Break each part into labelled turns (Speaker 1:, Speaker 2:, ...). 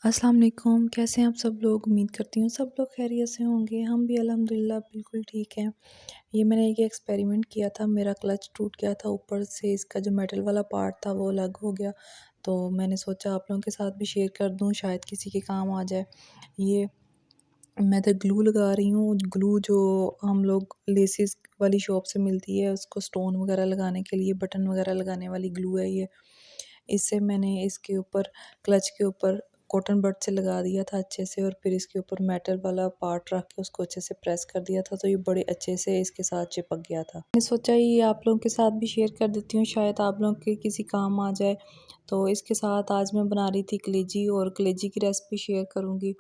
Speaker 1: अस्सलाम वालेकुम, कैसे हैं आप सब लोग। उम्मीद करती हूँ सब लोग खैरियत से होंगे। हम भी अल्हम्दुलिल्लाह बिल्कुल ठीक हैं। ये मैंने एक एक्सपेरिमेंट किया था, मेरा क्लच टूट गया था, ऊपर से इसका जो मेटल वाला पार्ट था वो अलग हो गया। तो मैंने सोचा आप लोगों के साथ भी शेयर कर दूँ, शायद किसी के काम आ जाए। ये मैं तो ग्लू लगा रही हूँ, ग्लू जो हम लोग लेसिस वाली शॉप से मिलती है, उसको स्टोन वगैरह लगाने के लिए, बटन वगैरह लगाने वाली ग्लू है ये। इससे मैंने इसके ऊपर क्लच के ऊपर कॉटन बड से लगा दिया था अच्छे से, और फिर इसके ऊपर मेटल वाला पार्ट रख के उसको अच्छे से प्रेस कर दिया था, तो ये बड़े अच्छे से इसके साथ चिपक गया था। मैंने सोचा ये आप लोगों के साथ भी शेयर कर देती हूँ, शायद आप लोगों के किसी काम आ जाए। तो इसके साथ आज मैं बना रही थी कलेजी, और कलेजी की रेसिपी शेयर करूँगी।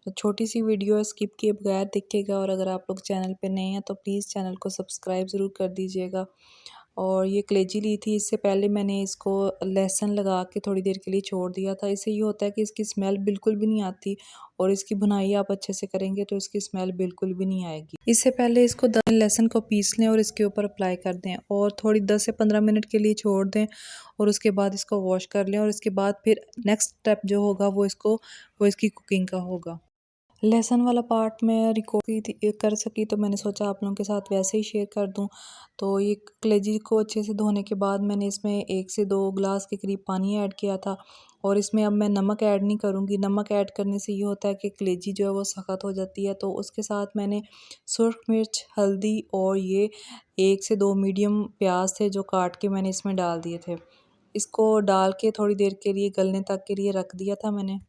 Speaker 1: तो छोटी सी वीडियो है, स्किप किए बगैर देखिएगा, और अगर आप लोग चैनल पे नए हैं तो प्लीज़ चैनल को सब्सक्राइब ज़रूर कर दीजिएगा। और ये कलेजी ली थी, इससे पहले मैंने इसको लहसुन लगा के थोड़ी देर के लिए छोड़ दिया था। इससे ये होता है कि इसकी स्मेल बिल्कुल भी नहीं आती, और इसकी भुनाई आप अच्छे से करेंगे तो इसकी स्मेल बिल्कुल भी नहीं आएगी। इससे पहले इसको लहसुन को पीस लें और इसके ऊपर अप्लाई कर दें, और थोड़ी 10 से 15 मिनट के लिए छोड़ दें, और उसके बाद इसको वॉश कर लें। और इसके बाद फिर नेक्स्ट स्टेप जो होगा वो इसकी कुकिंग का होगा। लहसुन वाला पार्ट मैं कर सकी, तो मैंने सोचा आप लोगों के साथ वैसे ही शेयर कर दूं। तो ये कलेजी को अच्छे से धोने के बाद मैंने इसमें 1 से 2 ग्लास के करीब पानी ऐड किया था, और इसमें अब मैं नमक ऐड नहीं करूँगी। नमक ऐड करने से ये होता है कि कलेजी जो है वो सख्त हो जाती है। तो उसके साथ मैंने सुर्ख मिर्च, हल्दी, और ये 1 से 2 मीडियम प्याज थे जो काट के मैंने इसमें डाल दिए थे। इसको डाल के थोड़ी देर के लिए गलने तक के लिए रख दिया था मैंने।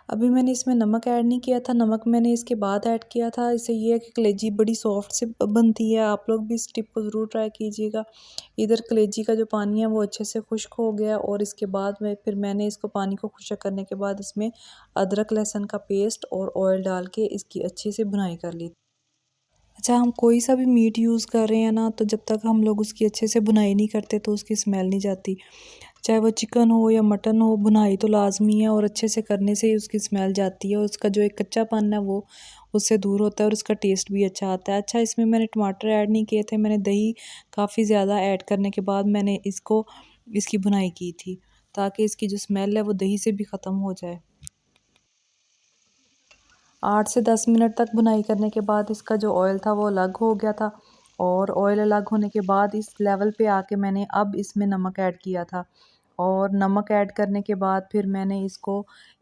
Speaker 1: अभी मैंने इसमें नमक ऐड नहीं किया था, नमक मैंने इसके बाद ऐड किया था। इससे ये है कि कलेजी बड़ी सॉफ्ट से बनती है। आप लोग भी इस टिप को ज़रूर ट्राई कीजिएगा। इधर कलेजी का जो पानी है वो अच्छे से खुश्क हो गया, और इसके बाद मैंने इसको पानी को खुश्क करने के बाद इसमें अदरक लहसुन का पेस्ट और ऑयल डाल के इसकी अच्छे से भुनाई कर ली। अच्छा, हम कोई सा भी मीट यूज़ कर रहे हैं ना, तो जब तक हम लोग उसकी अच्छे से भुनाई नहीं करते तो उसकी स्मेल नहीं जाती। चाहे वो चिकन हो या मटन हो, भुनाई तो लाज़मी है, और अच्छे से करने से ही उसकी स्मेल जाती है, और उसका जो एक कच्चापन है वो उससे दूर होता है, और उसका टेस्ट भी अच्छा आता है। अच्छा, इसमें मैंने टमाटर ऐड नहीं किए थे, मैंने दही काफ़ी ज़्यादा ऐड करने के बाद मैंने इसकी भुनाई की थी, ताकि इसकी जो स्मेल है वो दही से भी ख़त्म हो जाए। 8 से 10 मिनट तक भुनाई करने के बाद इसका जो ऑयल था वो अलग हो गया था, और ऑयल अलग होने के बाद इस लेवल पे आके मैंने अब इसमें नमक ऐड किया था। और नमक ऐड करने के बाद फिर मैंने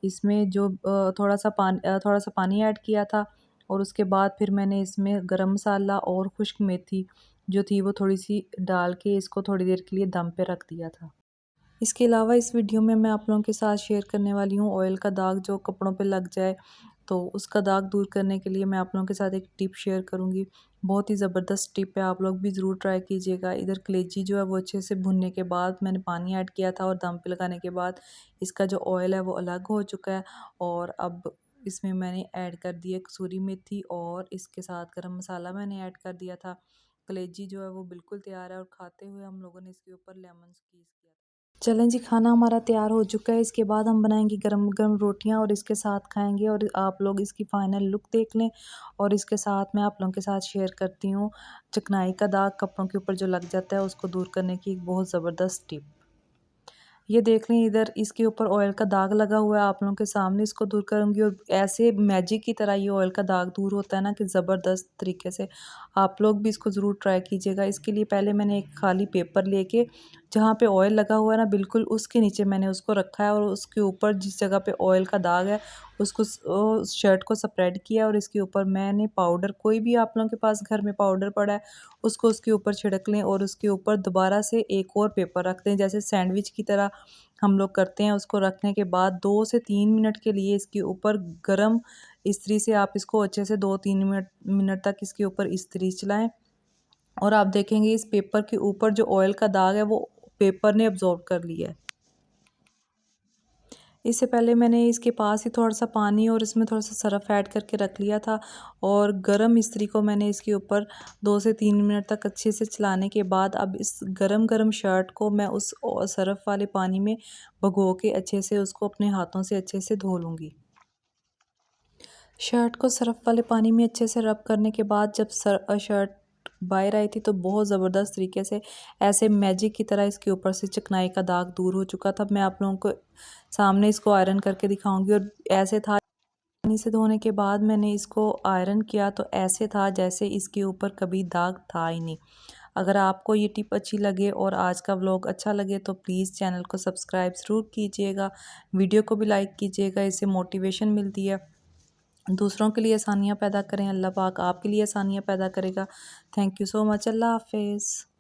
Speaker 1: इसमें जो थोड़ा सा पानी ऐड किया था, और उसके बाद फिर मैंने इसमें गरम मसाला और खुश्क मेथी जो थी वो थोड़ी सी डाल के इसको थोड़ी देर के लिए दम पे रख दिया था। इसके अलावा इस वीडियो में मैं आप लोगों के साथ शेयर करने वाली हूँ ऑयल का दाग जो कपड़ों पे लग जाए, तो उसका दाग दूर करने के लिए मैं आप लोगों के साथ एक टिप शेयर करूँगी। बहुत ही ज़बरदस्त टिप है, आप लोग भी ज़रूर ट्राई कीजिएगा। इधर कलेजी जो है वो अच्छे से भुनने के बाद मैंने पानी ऐड किया था, और दम पे लगाने के बाद इसका जो ऑयल है वो अलग हो चुका है। और अब इसमें मैंने ऐड कर दिया कसूरी मेथी, और इसके साथ गरम मसाला मैंने ऐड कर दिया था। कलेजी जो है वो बिल्कुल तैयार है, और खाते हुए हम लोगों ने इसके ऊपर लेमन स्क्वीज़ किया था। चलें जी, खाना हमारा तैयार हो चुका है। इसके बाद हम बनाएंगे गरम गरम रोटियां, और इसके साथ खाएंगे। और आप लोग इसकी फाइनल लुक देख लें। और इसके साथ मैं आप लोगों के साथ शेयर करती हूँ चिकनाई का दाग कपड़ों के ऊपर जो लग जाता है उसको दूर करने की एक बहुत ज़बरदस्त टिप। ये देख लें, इधर इसके ऊपर ऑयल का दाग लगा हुआ है, आप लोगों के सामने इसको दूर करूँगी, और ऐसे मैजिक की तरह ये ऑयल का दाग दूर होता है ना, कि ज़बरदस्त तरीके से। आप लोग भी इसको ज़रूर ट्राई कीजिएगा। इसके लिए पहले मैंने एक खाली पेपर लेके, जहाँ पे ऑयल लगा हुआ है ना बिल्कुल उसके नीचे मैंने उसको रखा है, और उसके ऊपर जिस जगह पे ऑयल का दाग है शर्ट को स्प्रेड किया, और इसके ऊपर मैंने पाउडर, कोई भी आप लोगों के पास घर में पाउडर पड़ा है उसको उसके ऊपर छिड़क लें, और उसके ऊपर दोबारा से एक और पेपर रख दें, जैसे सैंडविच की तरह हम लोग करते हैं। उसको रखने के बाद 2 से 3 मिनट के लिए इसके ऊपर गरम इस्त्री से आप इसको अच्छे से 2-3 मिनट तक इसके ऊपर इस्त्री चलाएं, और आप देखेंगे इस पेपर के ऊपर जो ऑयल का दाग है वो पेपर ने अब्जॉर्ब कर लिया है। इससे पहले मैंने इसके पास ही थोड़ा-सा पानी और इसमें थोड़ा-सा सरफ़ ऐड करके रख लिया था, और गरम इस्त्री को मैंने इसके ऊपर 2 से 3 मिनट तक अच्छे से चलाने के बाद अब इस गरम-गरम शर्ट को मैं उस सरफ़ वाले पानी में भगो के अच्छे से उसको अपने हाथों से अच्छे से धो लूँगी। शर्ट को सरफ़ वाले पानी में अच्छे से रब करने के बाद जब शर्ट बाहर आई थी तो बहुत ज़बरदस्त तरीके से ऐसे मैजिक की तरह इसके ऊपर से चिकनाई का दाग दूर हो चुका था। मैं आप लोगों को सामने इसको आयरन करके दिखाऊंगी। और ऐसे था, पानी से धोने के बाद मैंने इसको आयरन किया तो ऐसे था जैसे इसके ऊपर कभी दाग था ही नहीं। अगर आपको ये टिप अच्छी लगे और आज का व्लॉग अच्छा लगे तो प्लीज़ चैनल को सब्सक्राइब ज़रूर कीजिएगा, वीडियो को भी लाइक कीजिएगा, इससे मोटिवेशन मिलती है। दूसरों के लिए आसानियाँ पैदा करें, अल्लाह पाक आपके लिए आसानियाँ पैदा करेगा। Thank you so much. अल्लाह हाफिज़।